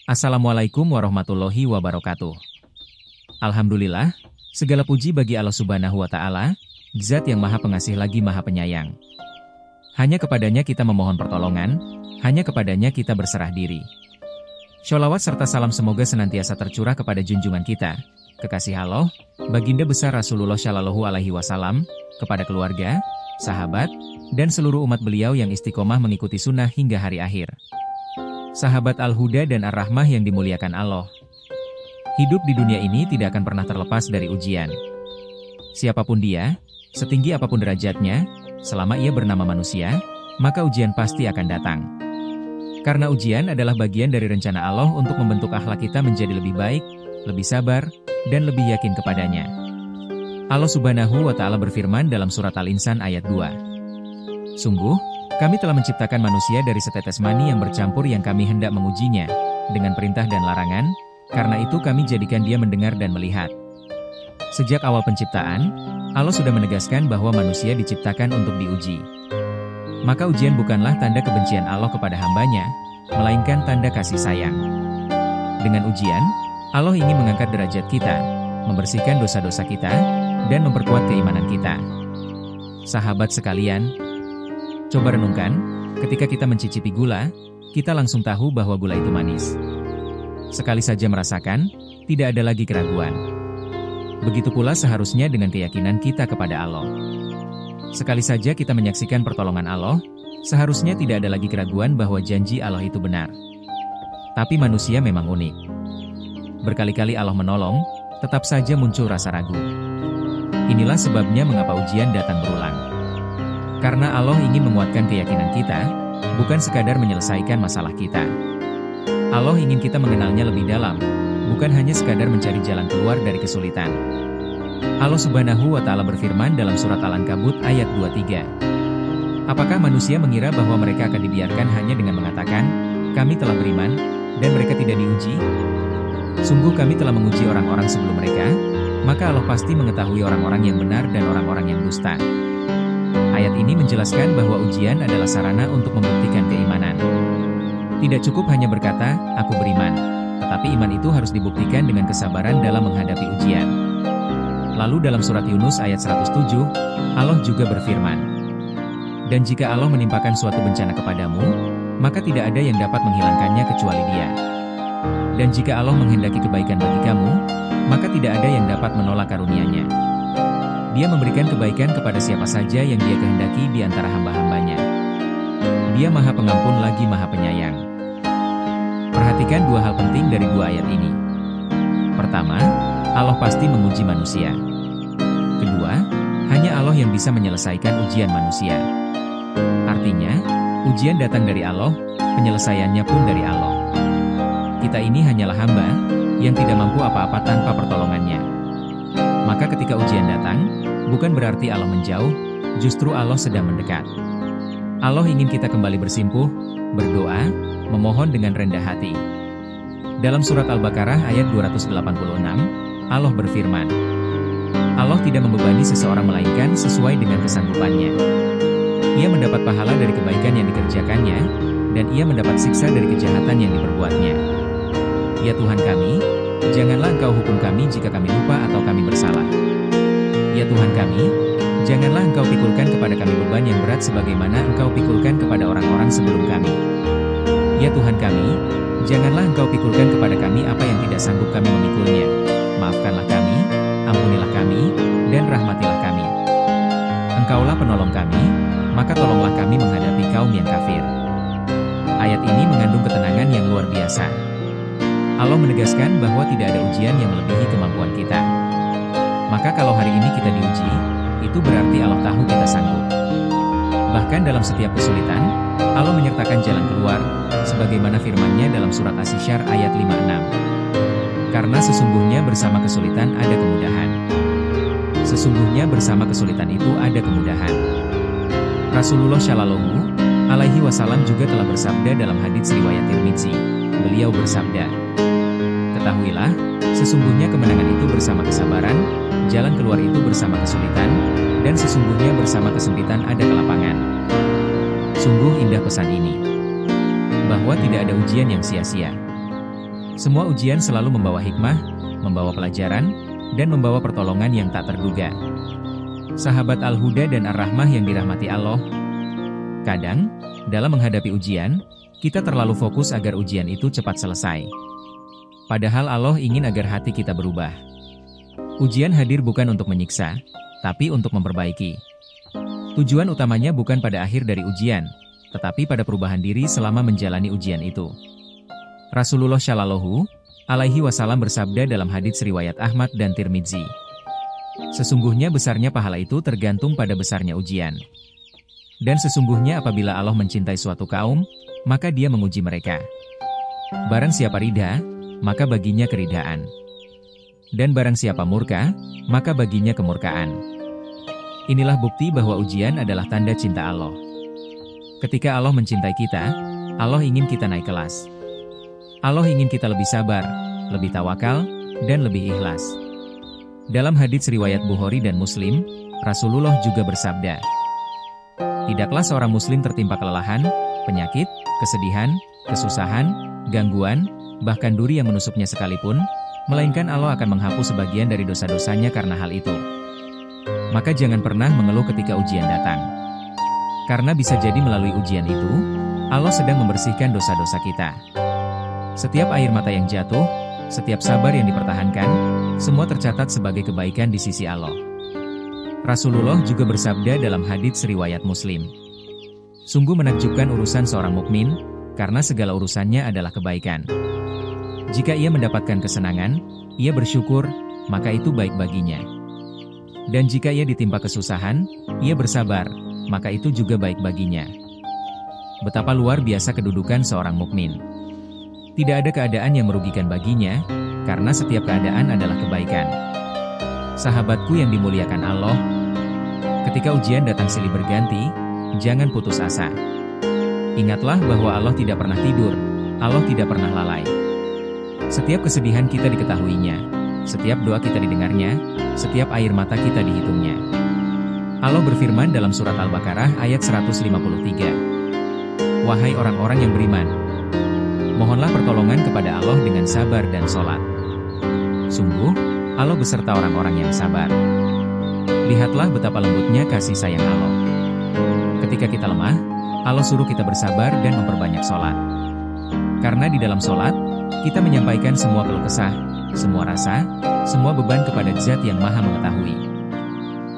Assalamualaikum warahmatullahi wabarakatuh. Alhamdulillah, segala puji bagi Allah Subhanahu wa Ta'ala, Zat yang Maha Pengasih lagi Maha Penyayang. Hanya kepadanya kita memohon pertolongan, hanya kepadanya kita berserah diri. Sholawat serta salam semoga senantiasa tercurah kepada junjungan kita, kekasih Allah, baginda besar Rasulullah Shallallahu Alaihi Wasallam, kepada keluarga, sahabat, dan seluruh umat beliau yang istiqomah mengikuti sunnah hingga hari akhir. Sahabat Al-Huda dan Ar-Rahmah yang dimuliakan Allah. Hidup di dunia ini tidak akan pernah terlepas dari ujian. Siapapun dia, setinggi apapun derajatnya, selama ia bernama manusia, maka ujian pasti akan datang. Karena ujian adalah bagian dari rencana Allah untuk membentuk akhlak kita menjadi lebih baik, lebih sabar, dan lebih yakin kepadanya. Allah Subhanahu wa Ta'ala berfirman dalam surat Al-Insan ayat 2. Sungguh, kami telah menciptakan manusia dari setetes mani yang bercampur yang kami hendak mengujinya, dengan perintah dan larangan, karena itu kami jadikan dia mendengar dan melihat. Sejak awal penciptaan, Allah sudah menegaskan bahwa manusia diciptakan untuk diuji. Maka ujian bukanlah tanda kebencian Allah kepada hambanya, melainkan tanda kasih sayang. Dengan ujian, Allah ingin mengangkat derajat kita, membersihkan dosa-dosa kita, dan memperkuat keimanan kita. Sahabat sekalian, coba renungkan, ketika kita mencicipi gula, kita langsung tahu bahwa gula itu manis. Sekali saja merasakan, tidak ada lagi keraguan. Begitu pula seharusnya dengan keyakinan kita kepada Allah. Sekali saja kita menyaksikan pertolongan Allah, seharusnya tidak ada lagi keraguan bahwa janji Allah itu benar. Tapi manusia memang unik. Berkali-kali Allah menolong, tetap saja muncul rasa ragu. Inilah sebabnya mengapa ujian datang berulang. Karena Allah ingin menguatkan keyakinan kita, bukan sekadar menyelesaikan masalah kita. Allah ingin kita mengenalnya lebih dalam, bukan hanya sekadar mencari jalan keluar dari kesulitan. Allah Subhanahu wa Ta'ala berfirman dalam surat Al-Ankabut ayat 23. Apakah manusia mengira bahwa mereka akan dibiarkan hanya dengan mengatakan, kami telah beriman, dan mereka tidak diuji? Sungguh kami telah menguji orang-orang sebelum mereka, maka Allah pasti mengetahui orang-orang yang benar dan orang-orang yang dusta. Ayat ini menjelaskan bahwa ujian adalah sarana untuk membuktikan keimanan. Tidak cukup hanya berkata, aku beriman, tetapi iman itu harus dibuktikan dengan kesabaran dalam menghadapi ujian. Lalu dalam surat Yunus ayat 107, Allah juga berfirman, dan jika Allah menimpakan suatu bencana kepadamu, maka tidak ada yang dapat menghilangkannya kecuali Dia. Dan jika Allah menghendaki kebaikan bagi kamu, maka tidak ada yang dapat menolak karunia-Nya. Dia memberikan kebaikan kepada siapa saja yang Dia kehendaki di antara hamba-hambanya. Dia Maha Pengampun lagi Maha Penyayang. Perhatikan dua hal penting dari dua ayat ini. Pertama, Allah pasti menguji manusia. Kedua, hanya Allah yang bisa menyelesaikan ujian manusia. Artinya, ujian datang dari Allah, penyelesaiannya pun dari Allah. Kita ini hanyalah hamba, yang tidak mampu apa-apa tanpa pertolongannya. Maka ketika ujian datang, bukan berarti Allah menjauh, justru Allah sedang mendekat. Allah ingin kita kembali bersimpuh, berdoa, memohon dengan rendah hati. Dalam surat Al-Baqarah ayat 286, Allah berfirman, Allah tidak membebani seseorang melainkan sesuai dengan kesanggupannya. Ia mendapat pahala dari kebaikan yang dikerjakannya, dan ia mendapat siksa dari kejahatan yang diperbuatnya. Ya Tuhan kami, janganlah Engkau hukum kami jika kami lupa atau kami bersalah. Ya Tuhan kami, janganlah Engkau pikulkan kepada kami beban yang berat sebagaimana Engkau pikulkan kepada orang-orang sebelum kami. Ya Tuhan kami, janganlah Engkau pikulkan kepada kami apa yang tidak sanggup kami memikulnya. Maafkanlah kami, ampunilah kami, dan rahmatilah kami. Engkaulah penolong kami, maka tolonglah kami menghadapi kaum yang kafir. Ayat ini mengandung ketenangan yang luar biasa. Allah menegaskan bahwa tidak ada ujian yang melebihi kemampuan kita. Maka kalau hari ini kita diuji, itu berarti Allah tahu kita sanggup. Bahkan dalam setiap kesulitan, Allah menyertakan jalan keluar, sebagaimana firman-Nya dalam surat Asy-Syiar ayat 56. Karena sesungguhnya bersama kesulitan ada kemudahan. Sesungguhnya bersama kesulitan itu ada kemudahan. Rasulullah Shallallahu Alaihi Wasallam juga telah bersabda dalam hadits riwayat Tirmidzi. Beliau bersabda, ketahuilah, sesungguhnya kemenangan itu bersama kesabaran, jalan keluar itu bersama kesulitan, dan sesungguhnya bersama kesempitan ada kelapangan. Sungguh indah pesan ini, bahwa tidak ada ujian yang sia-sia. Semua ujian selalu membawa hikmah, membawa pelajaran, dan membawa pertolongan yang tak terduga. Sahabat Al-Huda dan Ar-Rahmah yang dirahmati Allah, kadang, dalam menghadapi ujian, kita terlalu fokus agar ujian itu cepat selesai. Padahal Allah ingin agar hati kita berubah. Ujian hadir bukan untuk menyiksa, tapi untuk memperbaiki. Tujuan utamanya bukan pada akhir dari ujian, tetapi pada perubahan diri selama menjalani ujian itu. Rasulullah Shallallahu Alaihi Wasallam bersabda dalam hadits riwayat Ahmad dan Tirmidzi, sesungguhnya besarnya pahala itu tergantung pada besarnya ujian. Dan sesungguhnya apabila Allah mencintai suatu kaum, maka Dia menguji mereka. Barang siapa ridha, maka baginya keridhaan. Dan barang siapa murka, maka baginya kemurkaan. Inilah bukti bahwa ujian adalah tanda cinta Allah. Ketika Allah mencintai kita, Allah ingin kita naik kelas. Allah ingin kita lebih sabar, lebih tawakal, dan lebih ikhlas. Dalam hadits riwayat Bukhari dan Muslim, Rasulullah juga bersabda, tidaklah seorang muslim tertimpa kelelahan, penyakit, kesedihan, kesusahan, gangguan, bahkan duri yang menusuknya sekalipun, melainkan Allah akan menghapus sebagian dari dosa-dosanya karena hal itu. Maka jangan pernah mengeluh ketika ujian datang. Karena bisa jadi melalui ujian itu, Allah sedang membersihkan dosa-dosa kita. Setiap air mata yang jatuh, setiap sabar yang dipertahankan, semua tercatat sebagai kebaikan di sisi Allah. Rasulullah juga bersabda dalam hadits riwayat Muslim, sungguh menakjubkan urusan seorang mukmin, karena segala urusannya adalah kebaikan. Jika ia mendapatkan kesenangan, ia bersyukur, maka itu baik baginya. Dan jika ia ditimpa kesusahan, ia bersabar, maka itu juga baik baginya. Betapa luar biasa kedudukan seorang mukmin. Tidak ada keadaan yang merugikan baginya, karena setiap keadaan adalah kebaikan. Sahabatku yang dimuliakan Allah, ketika ujian datang silih berganti, jangan putus asa. Ingatlah bahwa Allah tidak pernah tidur, Allah tidak pernah lalai. Setiap kesedihan kita diketahuinya, setiap doa kita didengarnya, setiap air mata kita dihitungnya. Allah berfirman dalam surat Al-Baqarah ayat 153. Wahai orang-orang yang beriman, mohonlah pertolongan kepada Allah dengan sabar dan sholat. Sungguh, Allah beserta orang-orang yang sabar. Lihatlah betapa lembutnya kasih sayang Allah. Ketika kita lemah, Allah suruh kita bersabar dan memperbanyak sholat. Karena di dalam sholat, kita menyampaikan semua keluh kesah, semua rasa, semua beban kepada Zat yang Maha Mengetahui.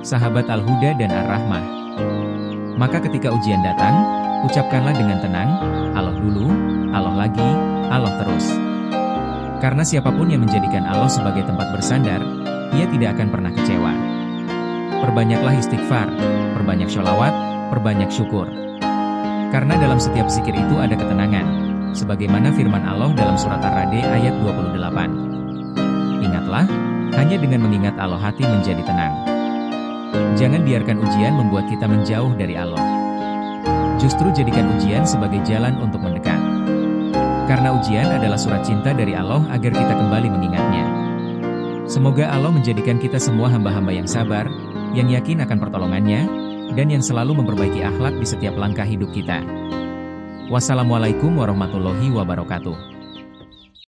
Sahabat Al-Huda dan Ar-Rahmah, maka ketika ujian datang, ucapkanlah dengan tenang, Allah dulu, Allah lagi, Allah terus. Karena siapapun yang menjadikan Allah sebagai tempat bersandar, ia tidak akan pernah kecewa. Perbanyaklah istighfar, perbanyak sholawat, perbanyak syukur. Karena dalam setiap zikir itu ada ketenangan, sebagaimana firman Allah dalam surat Ar-Ra'd ayat 28. Ingatlah, hanya dengan mengingat Allah hati menjadi tenang. Jangan biarkan ujian membuat kita menjauh dari Allah. Justru jadikan ujian sebagai jalan untuk mendekat. Karena ujian adalah surat cinta dari Allah agar kita kembali mengingatnya. Semoga Allah menjadikan kita semua hamba-hamba yang sabar, yang yakin akan pertolongannya, dan yang selalu memperbaiki akhlak di setiap langkah hidup kita. Wassalamualaikum warahmatullahi wabarakatuh.